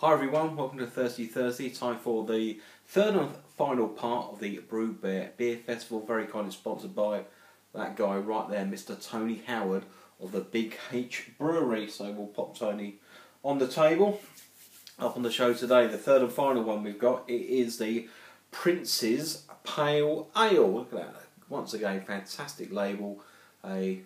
Hi everyone, welcome to Thirsty Thursday. Time for the third and final part of the BrewBear Beer Festival, very kindly sponsored by that guy right there, Mr. Tony Howard of the Big H Brewery. So we'll pop Tony on the table. Up on the show today, the third and final one we've got, it is the Prince's Pale Ale. Look at that, once again, fantastic label, a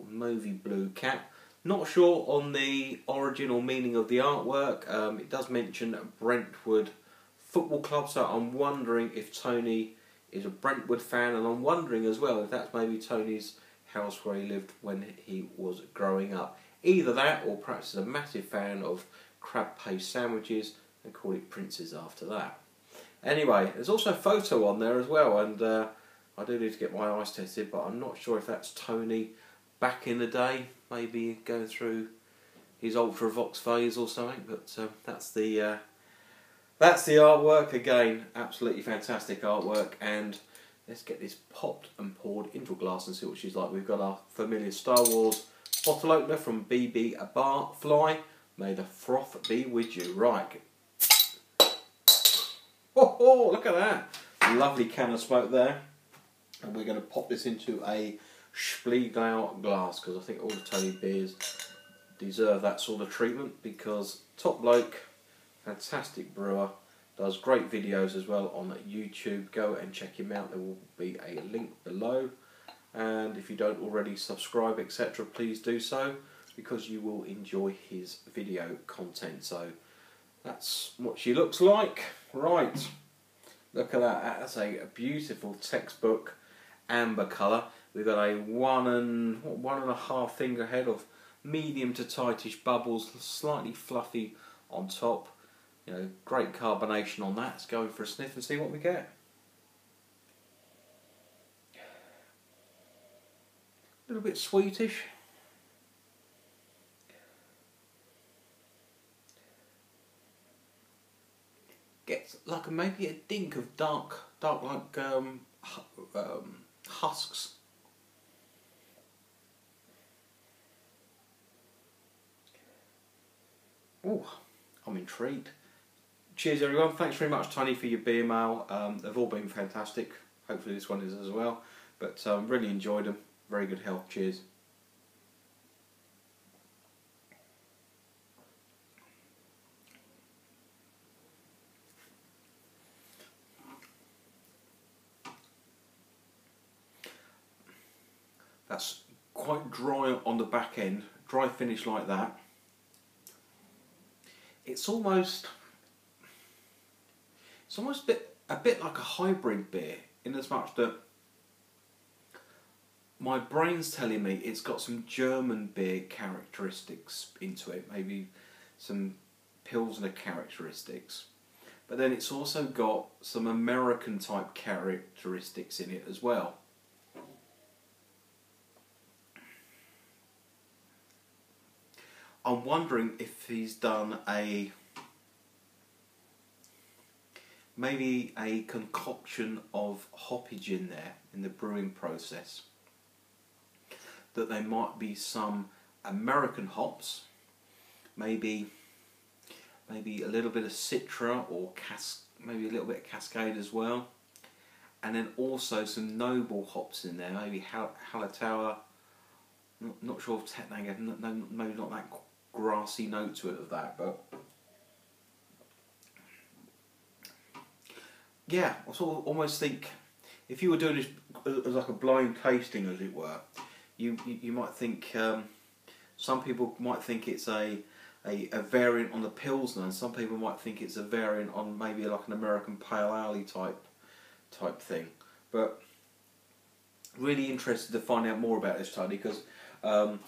movie blue cap. Not sure on the origin or meaning of the artwork. It does mention Brentwood Football Club, so I'm wondering if Tony is a Brentwood fan, and I'm wondering as well if that's maybe Tony's house where he lived when he was growing up. Either that, or perhaps he's a massive fan of crab paste sandwiches and call it Prince's after that. Anyway, there's also a photo on there as well, and I do need to get my eyes tested, but I'm not sure if that's Tony back in the day, maybe going through his Ultravox phase or something. But that's the artwork again. Absolutely fantastic artwork. And let's get this popped and poured into a glass and see what she's like. We've got our familiar Star Wars bottle opener from BB A Bar Fly. May the froth be with you. Right. Oh, look at that! Lovely can of smoke there. And we're going to pop this into a Spiegelau glass, because I think all the Tony beers deserve that sort of treatment, because top bloke, fantastic brewer, does great videos as well on YouTube. Go and check him out, there will be a link below, and if you don't already subscribe etc, please do so, because you will enjoy his video content. So that's what she looks like. Right, look at that, that's a beautiful textbook amber colour. We've got a one and a half finger head of medium to tightish bubbles, slightly fluffy on top. You know, great carbonation on that. Let's go in for a sniff and see what we get. A little bit sweetish. Gets like maybe a dink of dark like husks. Oh, I'm intrigued. Cheers everyone, thanks very much Tony for your beer mail. They've all been fantastic, hopefully this one is as well, but really enjoyed them, very good health, cheers. That's quite dry on the back end, dry finish like that. It's almost a bit like a hybrid beer, in as much that my brain's telling me it's got some German beer characteristics into it, maybe some Pilsner characteristics, but then it's also got some American type characteristics in it as well. I'm wondering if he's done maybe a concoction of hoppage in there in the brewing process. That there might be some American hops, maybe a little bit of Citra or maybe a little bit of Cascade as well, and then also some noble hops in there, maybe Hallertauer. Not sure of Tettnanger, maybe not that grassy note to it of that, but yeah, I sort of almost think if you were doing this as like a blind tasting, as it were, you might think some people might think it's a variant on the Pilsner, and some people might think it's a variant on maybe like an American Pale Ale type thing. But really interested to find out more about this, Tony, because you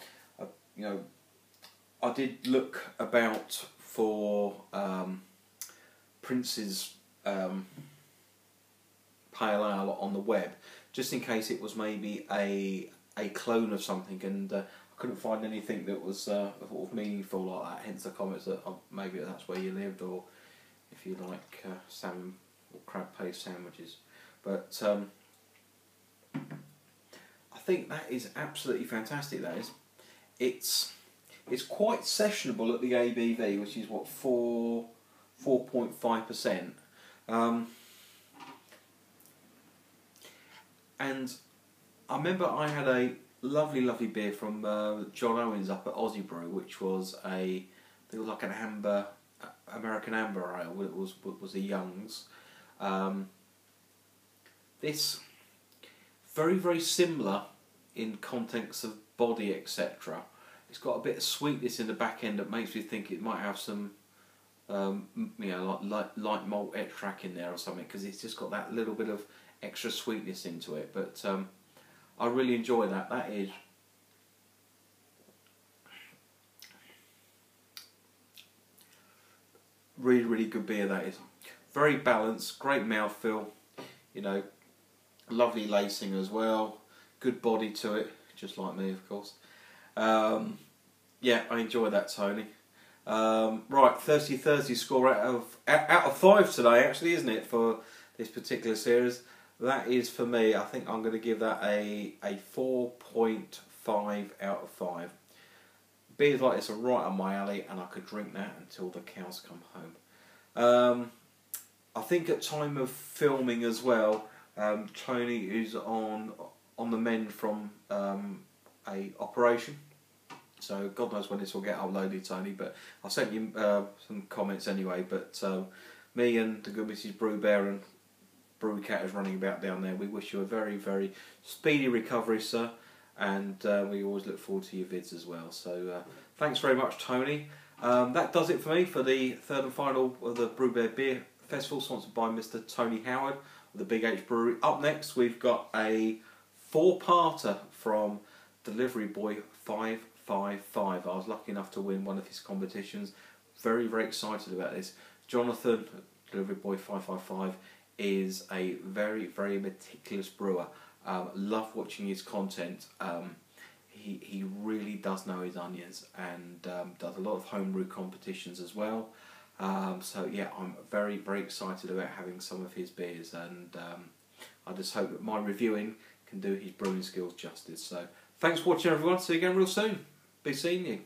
know, I did look about for Prince's Pale Ale on the web, just in case it was maybe a clone of something, and I couldn't find anything that was sort of meaningful like that. Hence the comments that maybe that's where you lived, or if you like salmon or crab paste sandwiches. But I think that is absolutely fantastic. That is, it's quite sessionable at the ABV, which is what, 4 4.5%. And I remember I had a lovely beer from John Owens up at Aussie Brew, which was it was like an amber, American amber ale. It was a Young's. This very similar in context of body, etc. It's got a bit of sweetness in the back end that makes me think it might have some, light malt extract in there or something, because it's just got that little bit of extra sweetness into it. But I really enjoy that. That is really good beer. That is very balanced, great mouthfeel. You know, lovely lacing as well. Good body to it, just like me, of course. Yeah, I enjoy that, Tony. Right, Thirsty Thursday score out of 5 today, actually, isn't it, for this particular series? That is, for me, I think I'm going to give that a 4.5 out of 5. Beers like this are right on my alley, and I could drink that until the cows come home. I think at time of filming as well, Tony is on the mend from a operation. So God knows when this will get uploaded, Tony, but I sent you some comments anyway. But me and the good Mrs. BrewBear and BrewCat is running about down there. We wish you a very speedy recovery, sir, and we always look forward to your vids as well. So thanks very much, Tony. That does it for me for the third and final of the BrewBear Beer Festival, sponsored by Mr. Tony Howard of the Big H Brewery. Up next, we've got a 4-parter from Delivery Boy 555. I was lucky enough to win one of his competitions. Very excited about this. Jonathan, Delivery Boy 555, is a very meticulous brewer. Love watching his content. He really does know his onions, and does a lot of homebrew competitions as well. So yeah, I'm very excited about having some of his beers, and I just hope that my reviewing can do his brewing skills justice. So thanks for watching, everyone. See you again real soon. Be seeing you.